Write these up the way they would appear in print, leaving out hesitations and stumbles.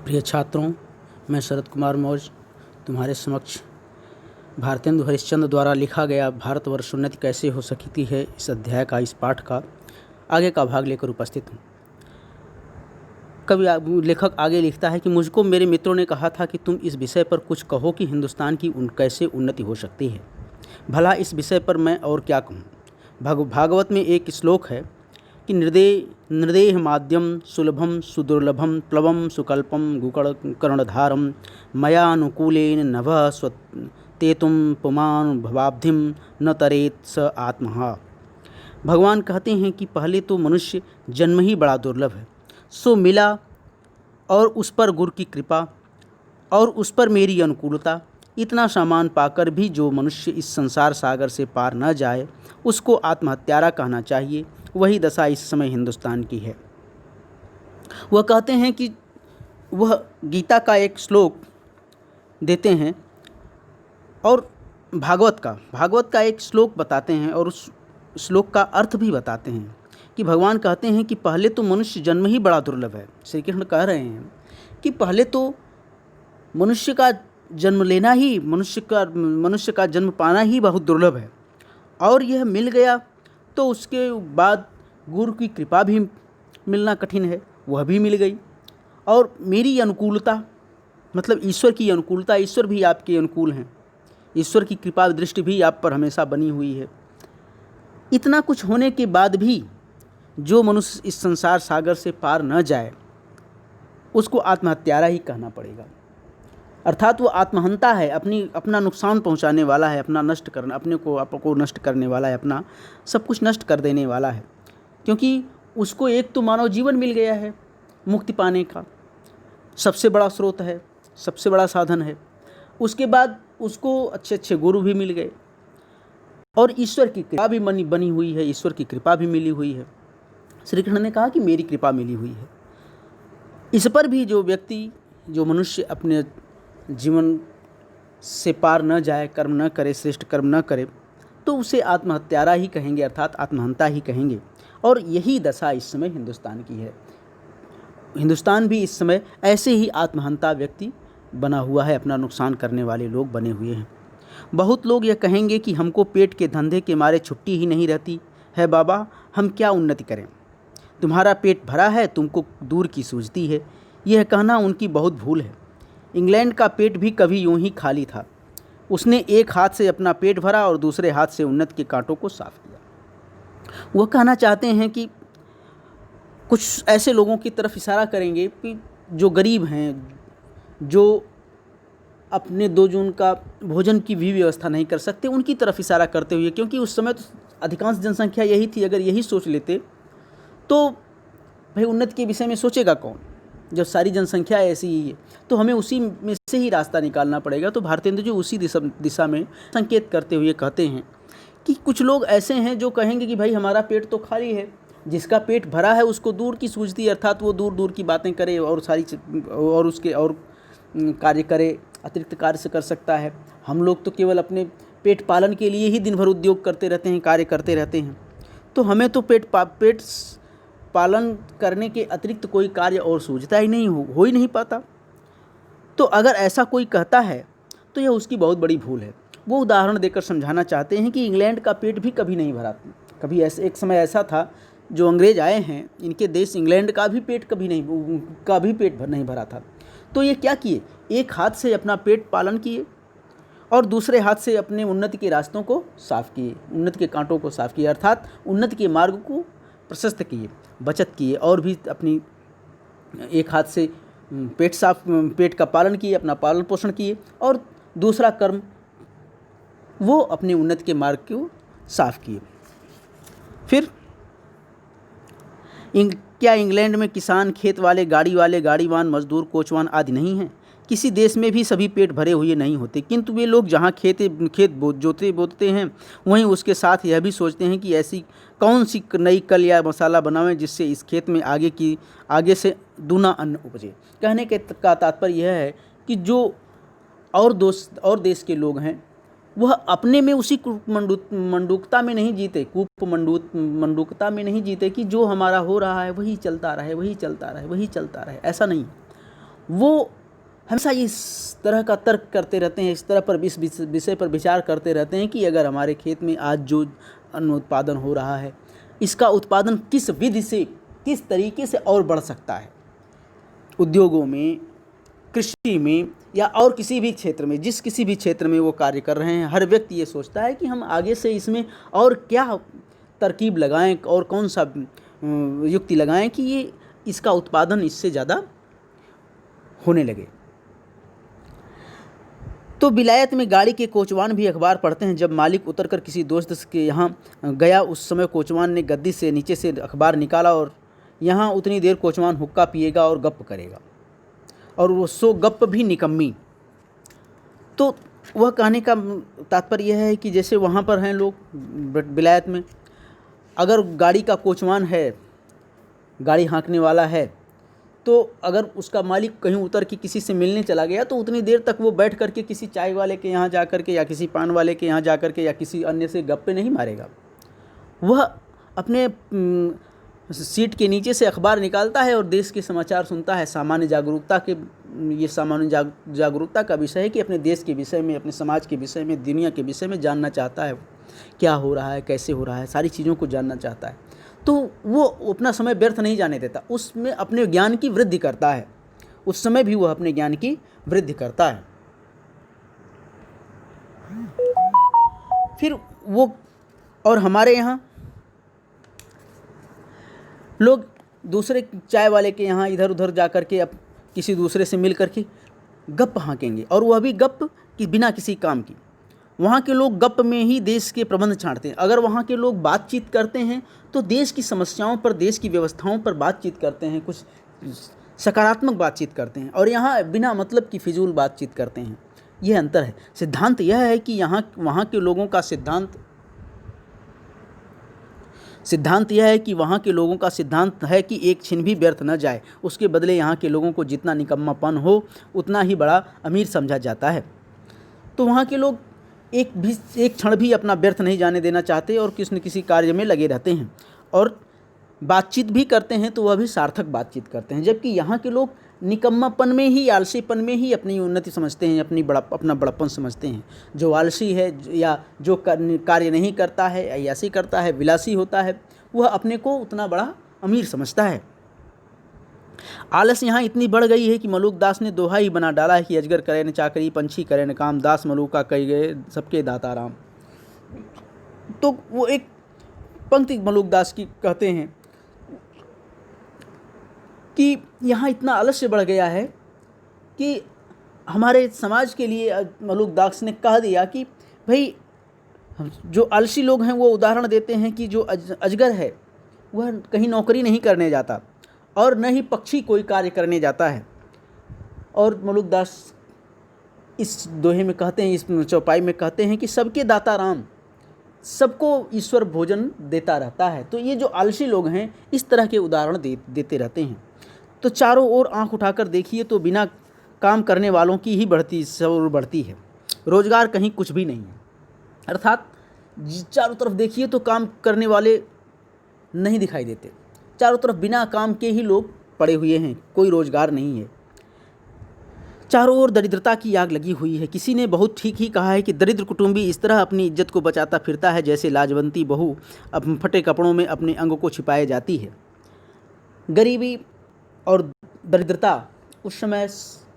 प्रिय छात्रों, मैं शरद कुमार मौर्य तुम्हारे समक्ष भारतेंदु हरिश्चंद्र द्वारा लिखा गया भारतवर्ष उन्नति कैसे हो सकती है इस अध्याय का, इस पाठ का आगे का भाग लेकर उपस्थित हूँ। लेखक आगे लिखता है कि मुझको मेरे मित्रों ने कहा था कि तुम इस विषय पर कुछ कहो कि हिंदुस्तान की कैसे उन्नति हो सकती है। भला इस विषय पर मैं और क्या कहूँ। भागवत में एक श्लोक है कि निर्देह माद्यम सुलभम सुदुर्लभम प्लवम सुकल्पम गुकड़ कर्णधारम मयानुकूलेन नभः स्वतेतुम पुमान भवाब्धिम न तरेत स आत्महा। भगवान कहते हैं कि पहले तो मनुष्य जन्म ही बड़ा दुर्लभ है, सो मिला और उस पर गुरु की कृपा और उस पर मेरी अनुकूलता, इतना सामान पाकर भी जो मनुष्य इस संसार सागर से पार न जाए उसको आत्महत्यारा कहना चाहिए। वही दशा इस समय हिंदुस्तान की है। वह कहते हैं कि वह गीता का एक श्लोक देते हैं और भागवत का एक श्लोक बताते हैं और उस श्लोक का अर्थ भी बताते हैं कि भगवान कहते हैं कि पहले तो मनुष्य जन्म ही बड़ा दुर्लभ है। श्री कृष्ण कह रहे हैं कि पहले तो मनुष्य का जन्म लेना ही, मनुष्य का जन्म पाना ही बहुत दुर्लभ है, और यह मिल गया तो उसके बाद गुरु की कृपा भी मिलना कठिन है, वह भी मिल गई। और मेरी अनुकूलता मतलब ईश्वर की अनुकूलता, ईश्वर भी आपके अनुकूल हैं, ईश्वर की कृपा दृष्टि भी आप पर हमेशा बनी हुई है। इतना कुछ होने के बाद भी जो मनुष्य इस संसार सागर से पार न जाए उसको आत्महत्यारा ही कहना पड़ेगा। अर्थात वो आत्महंता है, अपना नुकसान पहुंचाने वाला है, आपको नष्ट करने वाला है, अपना सब कुछ नष्ट कर देने वाला है। क्योंकि उसको एक तो मानव जीवन मिल गया है, मुक्ति पाने का सबसे बड़ा स्रोत है, सबसे बड़ा साधन है। उसके बाद उसको अच्छे अच्छे गुरु भी मिल गए और ईश्वर की कृपा भी बनी हुई है, ईश्वर की कृपा भी मिली हुई है। श्री कृष्ण ने कहा कि मेरी कृपा मिली हुई है। इस पर भी जो मनुष्य अपने जीवन से पार न जाए, कर्म न करे, श्रेष्ठ कर्म न करे, तो उसे आत्महत्यारा ही कहेंगे, अर्थात आत्महंता ही कहेंगे। और यही दशा इस समय हिंदुस्तान की है। हिंदुस्तान भी इस समय ऐसे ही आत्महंता व्यक्ति बना हुआ है, अपना नुकसान करने वाले लोग बने हुए हैं। बहुत लोग यह कहेंगे कि हमको पेट के धंधे के मारे छुट्टी ही नहीं रहती है बाबा, हम क्या उन्नति करें। तुम्हारा पेट भरा है, तुमको दूर की सूझती है। यह कहना उनकी बहुत भूल है। इंग्लैंड का पेट भी कभी यूं ही खाली था। उसने एक हाथ से अपना पेट भरा और दूसरे हाथ से उन्नति के कांटों को साफ किया। वह कहना चाहते हैं कि कुछ ऐसे लोगों की तरफ इशारा करेंगे कि जो गरीब हैं, जो अपने 2 जून का भोजन की भी व्यवस्था नहीं कर सकते, उनकी तरफ इशारा करते हुए, क्योंकि उस समय तो अधिकांश जनसंख्या यही थी। अगर यही सोच लेते तो भाई उन्नति के विषय में सोचेगा कौन, जब सारी जनसंख्या ऐसी ही है, तो हमें उसी में से ही रास्ता निकालना पड़ेगा। तो भारतेंदु जी उसी दिशा में संकेत करते हुए कहते हैं कि कुछ लोग ऐसे हैं जो कहेंगे कि भाई हमारा पेट तो खाली है, जिसका पेट भरा है उसको दूर की सूझती है, अर्थात वो दूर दूर की बातें करे और कार्य करे, अतिरिक्त कार्य से कर सकता है। हम लोग तो केवल अपने पेट पालन के लिए ही दिन भर उद्योग करते रहते हैं, कार्य करते रहते हैं, तो हमें तो पेट पालन करने के अतिरिक्त कोई कार्य और सूझता ही नहीं, हो ही नहीं पाता। तो अगर ऐसा कोई कहता है तो यह उसकी बहुत बड़ी भूल है। वो उदाहरण देकर समझाना चाहते हैं कि इंग्लैंड का पेट भी कभी नहीं भरा। कभी एक समय ऐसा था, जो अंग्रेज आए हैं इनके देश, इंग्लैंड का भी पेट नहीं भरा था। तो ये क्या किए, एक हाथ से अपना पेट पालन किए और दूसरे हाथ से अपने उन्नति के रास्तों को साफ किए, उन्नति के कांटों को साफ किए, अर्थात उन्नति के मार्ग को प्रशस्त किए, बचत किए, और भी अपनी एक हाथ से पेट का पालन किए, अपना पालन पोषण किए, और दूसरा कर्म वो अपने उन्नति के मार्ग को साफ किए। फिर क्या इंग्लैंड में किसान, खेत वाले, गाड़ीवान, मजदूर, कोचवान आदि नहीं हैं? किसी देश में भी सभी पेट भरे हुए नहीं होते, किंतु वे लोग जहाँ खेत बोते हैं वहीं उसके साथ यह भी सोचते हैं कि ऐसी कौन सी नई कल या मसाला बनावें जिससे इस खेत में आगे से दूना अन्न उपजे। कहने का तात्पर्य यह है कि जो और देश के लोग हैं वह अपने में उसी मंडूकता में नहीं जीते, मंडूकता में नहीं जीते कि जो हमारा हो रहा है वही चलता रहे, ऐसा नहीं। वो हमेशा इस तरह का तर्क करते रहते हैं, इस तरह पर इस विषय पर विचार करते रहते हैं कि अगर हमारे खेत में आज जो अन्न उत्पादन हो रहा है, इसका उत्पादन किस विधि से, किस तरीके से और बढ़ सकता है। उद्योगों में, कृषि में या और किसी भी क्षेत्र में, जिस किसी भी क्षेत्र में वो कार्य कर रहे हैं, हर व्यक्ति ये सोचता है कि हम आगे से इसमें और क्या तरकीब लगाएं और कौन सा युक्ति लगाएं कि ये इसका उत्पादन इससे ज़्यादा होने लगे। तो विलायत में गाड़ी के कोचवान भी अखबार पढ़ते हैं। जब मालिक उतरकर किसी दोस्त के यहाँ गया, उस समय कोचवान ने गद्दी से नीचे से अखबार निकाला और यहाँ उतनी देर कोचवान हुक्का पिएगा और गप्प करेगा, और वो सो गप्प भी निकम्मी। तो वह कहने का तात्पर्य यह है कि जैसे वहाँ पर हैं लोग विलायत में, अगर गाड़ी का कोचवान है, गाड़ी हाँकने वाला है, तो अगर उसका मालिक कहीं उतर के किसी से मिलने चला गया तो उतनी देर तक वो बैठ करके किसी चाय वाले के यहाँ जा कर के या किसी पान वाले के यहाँ जा कर के या किसी अन्य से गप्पे नहीं मारेगा। वह अपने सीट के नीचे से अखबार निकालता है और देश के समाचार सुनता है। सामान्य जागरूकता के ये सामान्य जागरूकता का विषय है कि अपने देश के विषय में, अपने समाज के विषय में, दुनिया के विषय में जानना चाहता है, क्या हो रहा है, कैसे हो रहा है, सारी चीज़ों को जानना चाहता है। तो वो अपना समय व्यर्थ नहीं जाने देता, उसमें अपने ज्ञान की वृद्धि करता है, उस समय भी वह अपने ज्ञान की वृद्धि करता है। फिर वो, और हमारे यहाँ लोग दूसरे चाय वाले के यहाँ इधर उधर जा कर के अब किसी दूसरे से मिल कर के गप हाँकेंगे, और वह भी गप कि बिना किसी काम की। वहाँ के लोग गप में ही देश के प्रबंध छाँटते हैं। अगर वहाँ के लोग बातचीत करते हैं तो देश की समस्याओं पर, देश की व्यवस्थाओं पर बातचीत करते हैं, कुछ सकारात्मक बातचीत करते हैं, और यहाँ बिना मतलब की फिजूल बातचीत करते हैं। यह अंतर है। सिद्धांत यह है कि वहाँ के लोगों का सिद्धांत है कि एक क्षण भी व्यर्थ न जाए। उसके बदले यहाँ के लोगों को जितना निकम्मापन हो उतना ही बड़ा अमीर समझा जाता है। तो वहाँ के लोग एक क्षण भी अपना व्यर्थ नहीं जाने देना चाहते और किसी न किसी कार्य में लगे रहते हैं, और बातचीत भी करते हैं तो वह भी सार्थक बातचीत करते हैं। जबकि यहाँ के लोग निकम्मापन में ही, आलसीपन में ही अपनी उन्नति समझते हैं, अपना बड़प्पन समझते हैं। जो आलसी है या जो कार्य नहीं करता है, अय्यासी करता है, विलासी होता है, वह अपने को उतना बड़ा अमीर समझता है। आलस यहाँ इतनी बढ़ गई है कि मलूक दास ने दोहा ही बना डाला है कि अजगर करे न चाकरी, पंछी करे न काम, दास मलूका कही गए सबके दाता राम। तो वो एक पंक्ति मलूक दास की कहते हैं कि यहाँ इतना आलस्य बढ़ गया है कि हमारे समाज के लिए मलूक दास ने कह दिया कि भाई जो आलसी लोग हैं वो उदाहरण देते हैं कि जो अजगर है वह कहीं नौकरी नहीं करने जाता और न ही पक्षी कोई कार्य करने जाता है। और मलूक दास इस दोहे में कहते हैं, इस चौपाई में कहते हैं कि सबके दाता राम, सबको ईश्वर भोजन देता रहता है। तो ये जो आलसी लोग हैं इस तरह के उदाहरण देते रहते हैं। तो चारों ओर आंख उठाकर देखिए तो बिना काम करने वालों की ही बढ़ती है, रोजगार कहीं कुछ भी नहीं है। अर्थात चारों तरफ देखिए तो काम करने वाले नहीं दिखाई देते, चारों तरफ बिना काम के ही लोग पड़े हुए हैं, कोई रोजगार नहीं है। चारों ओर दरिद्रता की आग लगी हुई है। किसी ने बहुत ठीक ही कहा है कि दरिद्र कुटुंबी इस तरह अपनी इज्जत को बचाता फिरता है जैसे लाजवंती बहू अपने फटे कपड़ों में अपने अंग को छिपाए जाती है। गरीबी और दरिद्रता उस समय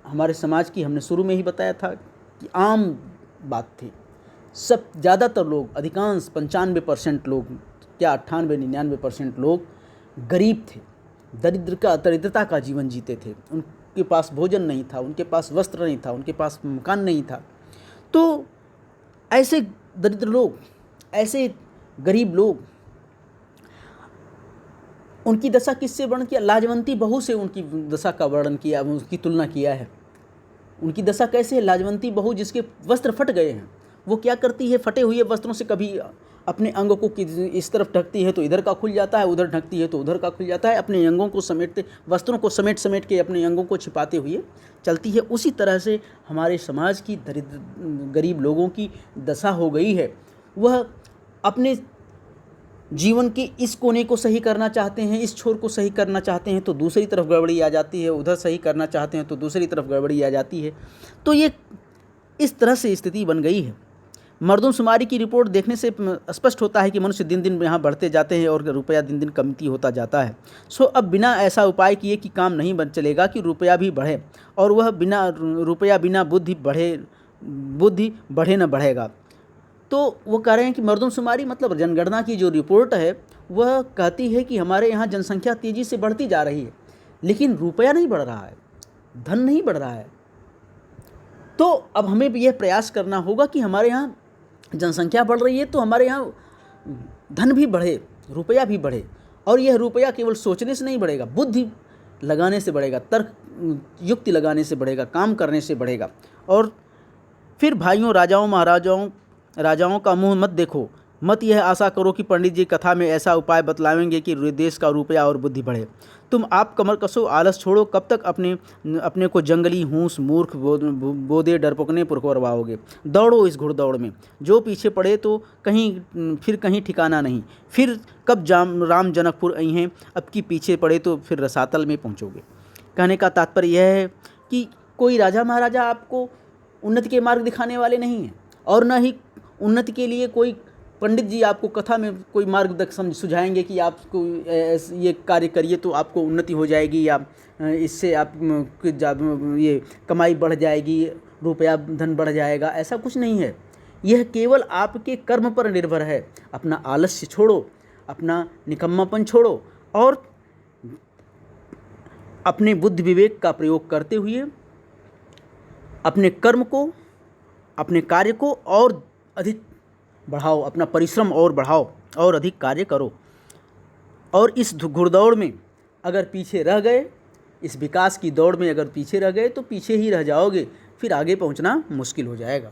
हमारे समाज की, हमने शुरू में ही बताया था कि आम बात थी। सब ज़्यादातर लोग, अधिकांश 95% लोग, क्या 98-99% लोग गरीब थे, दरिद्रता का जीवन जीते थे। उनके पास भोजन नहीं था, उनके पास वस्त्र नहीं था, उनके पास मकान नहीं था। तो ऐसे दरिद्र लोग, ऐसे गरीब लोग, उनकी दशा किससे वर्णन किया? लाजवंती बहू से उनकी दशा का वर्णन किया, उसकी तुलना किया है। उनकी दशा कैसे है? लाजवंती बहू जिसके वस्त्र फट गए हैं, वो क्या करती है? फटे हुए वस्त्रों से कभी अपने अंग को इस तरफ ढकती है तो इधर का खुल जाता है, उधर ढकती है तो उधर का खुल जाता है। अपने अंगों को समेटते, वस्त्रों को समेट के अपने अंगों को छिपाते हुए चलती है। उसी तरह से हमारे समाज की गरीब लोगों की दशा हो गई है। वह अपने जीवन के इस कोने को सही करना चाहते हैं, इस छोर को सही करना चाहते हैं तो दूसरी तरफ गड़बड़ी आ जाती है, उधर सही करना चाहते हैं तो दूसरी तरफ गड़बड़ी आ जाती है। तो ये इस तरह से स्थिति बन गई है। मरदमशुमारी की रिपोर्ट देखने से स्पष्ट होता है कि मनुष्य दिन दिन यहाँ बढ़ते जाते हैं और रुपया दिन दिन कमती होता जाता है। सो अब बिना ऐसा उपाय किए कि काम नहीं बन चलेगा कि रुपया भी बढ़े, और वह बिना रुपया बिना बुद्धि बढ़े न बढ़ेगा। तो वो कह रहे हैं कि मरदमशुमारी मतलब जनगणना की जो रिपोर्ट है वह कहती है कि हमारे यहाँ जनसंख्या तेज़ी से बढ़ती जा रही है, लेकिन रुपया नहीं बढ़ रहा है, धन नहीं बढ़ रहा है। तो अब हमें भी यह प्रयास करना होगा कि हमारे यहाँ जनसंख्या बढ़ रही है तो हमारे यहाँ धन भी बढ़े, रुपया भी बढ़े, और यह रुपया केवल सोचने से नहीं बढ़ेगा, बुद्धि लगाने से बढ़ेगा, तर्क युक्ति लगाने से बढ़ेगा, काम करने से बढ़ेगा। और फिर भाइयों, राजाओं का मुंह मत देखो, मत यह आशा करो कि पंडित जी कथा में ऐसा उपाय बतलाएंगे कि देश का रुपया और बुद्धि बढ़े। तुम आप कमर कसो, आलस छोड़ो, कब तक अपने को जंगली, हूँस, मूर्ख, बोदे, डरपोकने पुरवाओगे। दौड़ो इस घुड़दौड़ में, जो पीछे पड़े तो कहीं ठिकाना नहीं। फिर कब राम जनकपुर आई हैं, अब की पीछे पड़े तो फिर रसातल में पहुँचोगे। कहने का तात्पर्य यह है कि कोई राजा महाराजा आपको उन्नति के मार्ग दिखाने वाले नहीं हैं, और न ही उन्नति के लिए कोई पंडित जी आपको कथा में कोई मार्गदर्शन सुझाएंगे कि आपको ये कार्य करिए तो आपको उन्नति हो जाएगी, या इससे आप ये कमाई बढ़ जाएगी, रुपया धन बढ़ जाएगा। ऐसा कुछ नहीं है। यह केवल आपके कर्म पर निर्भर है। अपना आलस्य छोड़ो, अपना निकम्मापन छोड़ो, और अपने बुद्धि विवेक का प्रयोग करते हुए अपने कर्म को, अपने कार्य को और अधिक बढ़ाओ, अपना परिश्रम और बढ़ाओ और अधिक कार्य करो। और इस घुड़दौड़ में अगर पीछे रह गए, इस विकास की दौड़ में अगर पीछे रह गए तो पीछे ही रह जाओगे, फिर आगे पहुंचना मुश्किल हो जाएगा।